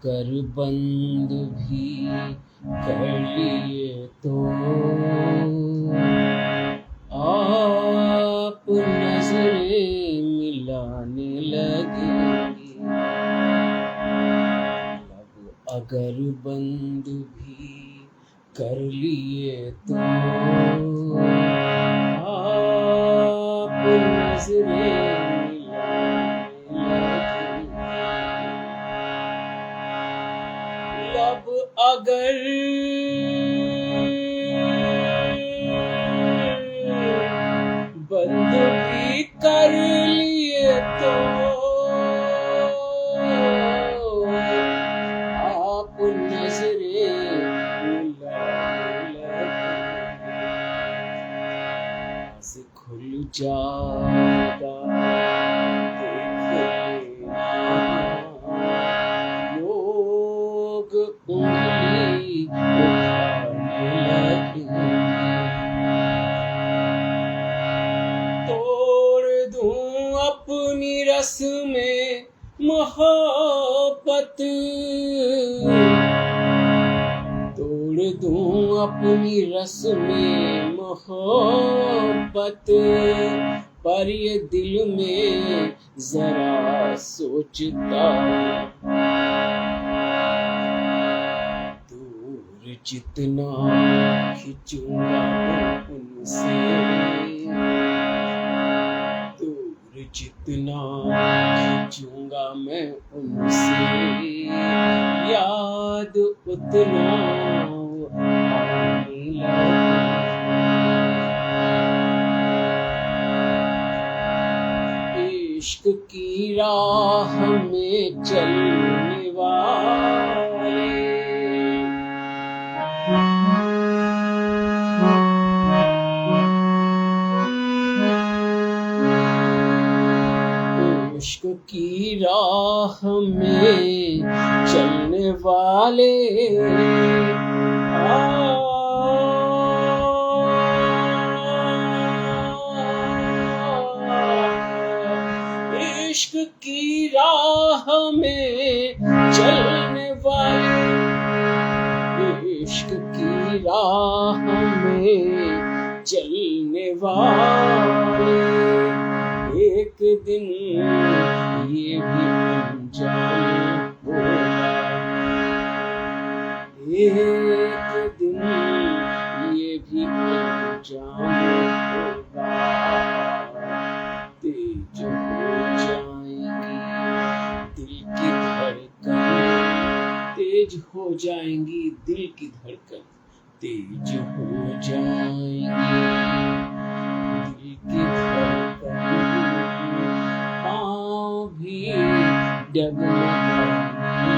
अगर बंद भी कर लिए तो आप नजरें मिलाने लगेंगे। लब अगर बंद भी कर लिए तो आप नजरें लब अगर बंद भी कर लिए तो आप नजरें से खुल जाएगा उंगली उठाने लगेंगे। तोड़ दूं अपनी रस में मोहब्बत, तोड़ दूं अपनी रस में मोहब्बत, पर ये दिल में जरा सोचता जितना खिंचूंगा उनसे, दूर जितना खिंचूंगा मैं उनसे, याद उतना आने लगे। इश्क की राह में चलने वाले इश्क की राह में चलने वाले इश्क की राह में चलने वाले, इश्क की राह में चलने वाले, एक दिन ये भी अनजान होगा, एक दिन ये भी अनजान होगा। तेज हो जाएंगी दिल की धड़कन, तेज हो जाएंगी दिल की धड़कन, तेज हो जाएंगी दिल की धड़कन, पाँव भी डगमगाने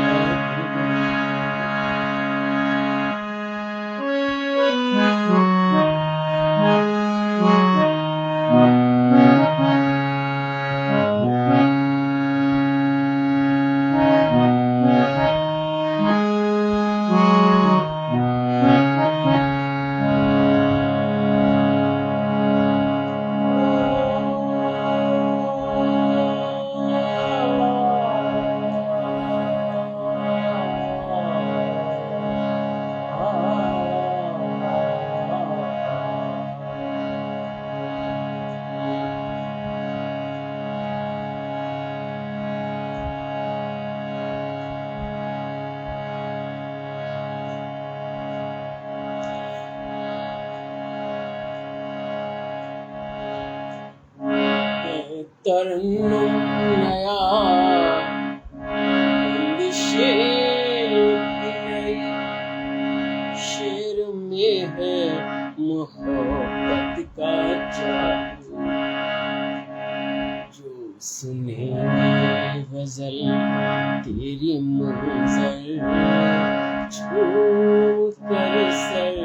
तरन्नुम नया बंदिशे नई, शेर में है मोहब्बत का जादू, जो सुनेंगे गजल तेरी मंजर छू कर सर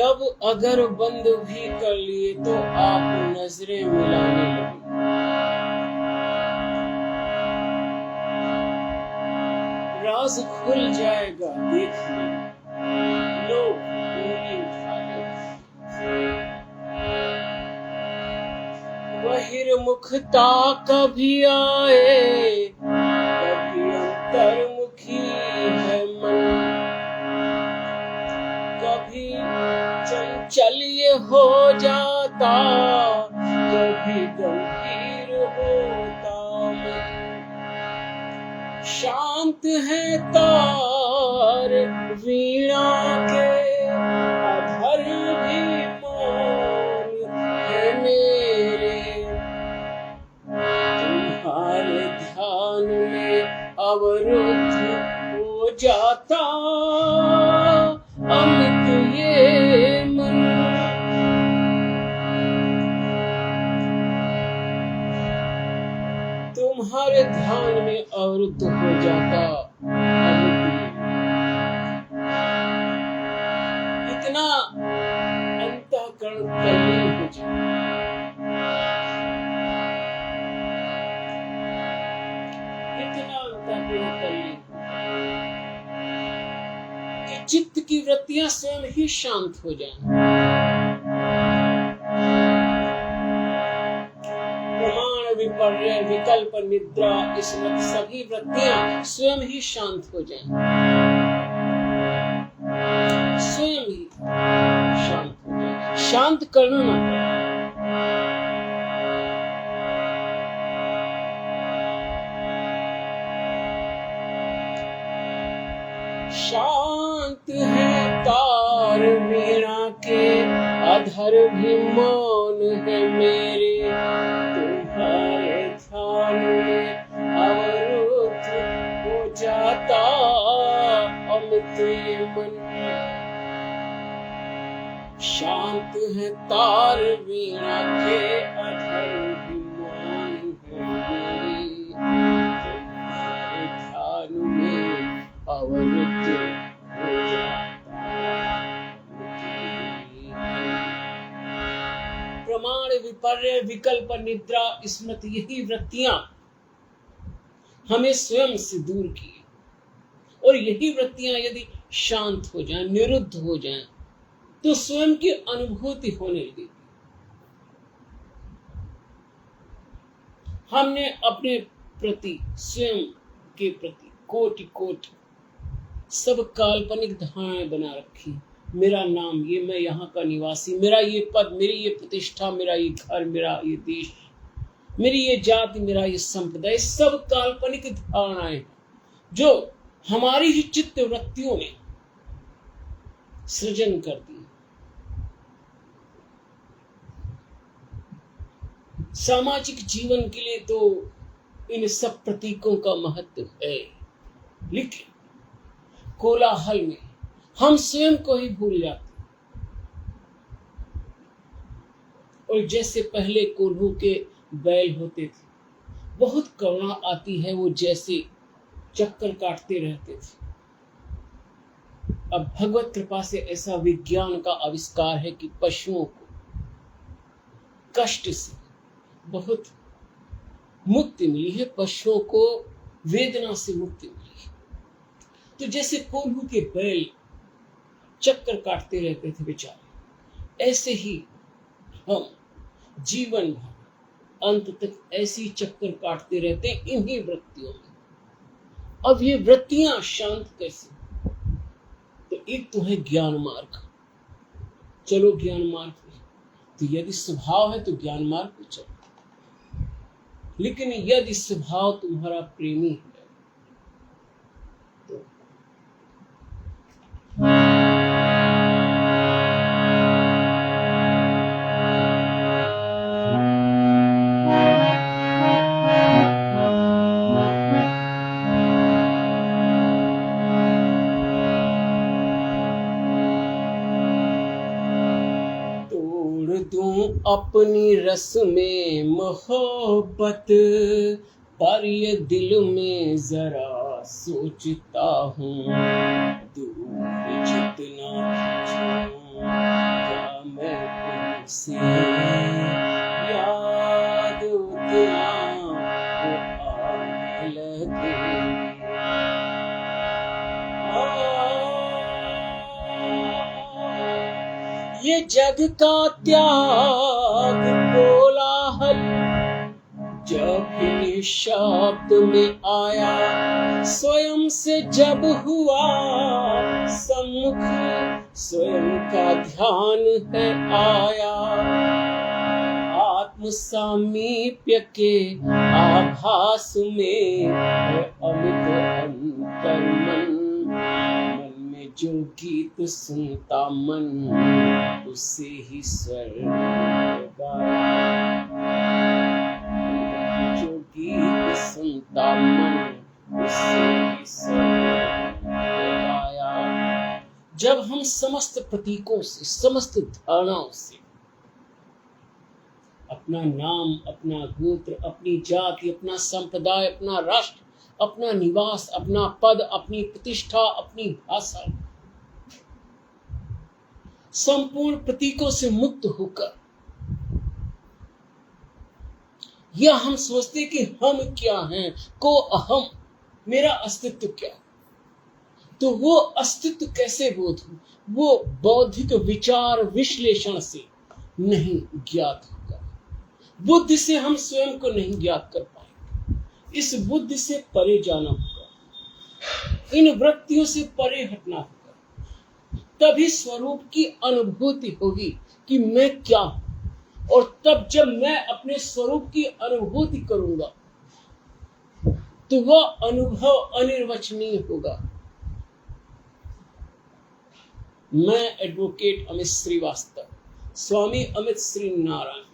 लब अगर बंद भी कर लिए तो आप नजरें मिलाने लगे। राज खुल जाएगा देख लोग उंगली उठा ले। बहिर्मुखता कभी आए कभी अंतर्मुखी है मन, कभी चंचल ये हो जाता कभी गंभीर होता मन। शांत है तार वीणा के अधर भी मौन है मेरे, तुम्हारे ध्यान में अवरुद्ध हो जाता अमित ये मन। तुम्हारे ध्यान में अवरुद्ध हो जाता इतना अंतःकरण तल्लीन हो जाता, इतना अंतःकरण तल्लीन कि चित्त की वृत्तियां स्वयं ही शांत हो जाएं। विपर्य विकल्प निद्रा स्मृति सभी वृत्तियां स्वयं ही शांत हो जाएं, स्वयं ही शांत हो जाएं। शांत करना ना, शांत है तार वीणा के अधर भी मौन है मेरे, तुम्हारे ध्यान में अवरुद्ध हो जाता अमित मन। शांत है तार वीणा के अधर भी मौन है मेरे, तुम्हारे ध्यान में अवरुद्ध हो जाता। प्रमाण विपर्य विकल्प निद्रा स्मृति यही वृत्तियां हमें स्वयं से दूर की, और यही वृत्तियां यदि शांत हो जाएं, निरुद्ध हो जाएं, तो स्वयं की अनुभूति होने लगेगी। हमने अपने प्रति स्वयं के प्रति कोटि कोटि सब काल्पनिक धारणाएं बना रखी। मेरा नाम ये, मैं यहाँ का निवासी, मेरा ये पद, मेरी ये प्रतिष्ठा, मेरा ये घर, मेरा ये देश, मेरी ये जाति, मेरा ये संप्रदाय, सब काल्पनिक धारणाएं जो हमारी ही चित्त वृत्तियों ने सृजन कर दी। सामाजिक जीवन के लिए तो इन सब प्रतीकों का महत्व है, लेकिन कोलाहल में हम स्वयं को ही भूल जाते। और जैसे पहले कोल्हू के बैल होते थे, बहुत करुणा आती है, वो जैसे चक्कर काटते रहते थे। अब भगवत कृपा से ऐसा विज्ञान का आविष्कार है कि पशुओं को कष्ट से बहुत मुक्ति मिली है, पशुओं को वेदना से मुक्ति मिली है। तो जैसे कोल्हू के बैल चक्कर काटते रहते थे बेचारे, ऐसे ही हम जीवन भर अंत तक ऐसी चक्कर काटते रहते हैं इन्हीं वृत्तियों में। अब ये वृत्तियां शांत कैसे? तो एक तो है ज्ञान मार्ग, चलो ज्ञान मार्ग पे। तो यदि स्वभाव है तो ज्ञान मार्ग पे चलो, लेकिन यदि स्वभाव तुम्हारा प्रेमी है तो अपनी रस में मोहब्बत, पर ये दिल में जरा सोचता हूँ, दूर जितना खींचूं मैं तुमसे याद उतना वो आने लगे। ये जग का त्याग कोलाहल जब निःशब्द में आया, स्वयं से जब हुआ सम्मुख, स्वयं का ध्यान है आया। आत्म सामीप्य के आभास में है अमित अंतर्मन। मन में जो गीत सुनता मन, उसे ही स्वर गाया। जो गीत सुनता मन, उसे ही स्वर गाया। जब हम समस्त प्रतीकों से, समस्त धारणाओं से, अपना नाम, अपना गोत्र, अपनी जाति, अपना संप्रदाय, अपना राष्ट्र, अपना निवास, अपना पद, अपनी प्रतिष्ठा, अपनी भाषा, संपूर्ण प्रतीकों से मुक्त होकर या हम सोचते कि हम क्या हैं, को अहम, मेरा अस्तित्व क्या, तो वो अस्तित्व कैसे बोध हो? वो बौद्धिक विचार विश्लेषण से नहीं ज्ञात होगा। बुद्धि से हम स्वयं को नहीं ज्ञात कर पाएंगे। इस बुद्धि से परे जाना होगा, इन वृत्तियों से परे हटना होगा, तभी स्वरूप की अनुभूति होगी कि मैं क्या हूं। और तब जब मैं अपने स्वरूप की अनुभूति करूंगा तो वह अनुभव अनिर्वचनीय होगा। मैं एडवोकेट अमित श्रीवास्तव, स्वामी अमित श्री नारायण,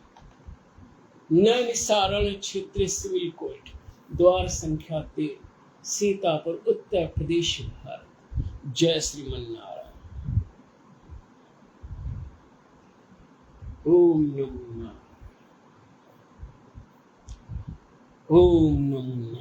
नैमिषारण्य क्षेत्र सिविल कोर्ट, द्वार संख्या 13, सीतापुर, उत्तर प्रदेश, भारत। जय श्रीमन्नारायण। ओम नमो नारायण। ओम नमो नारायण।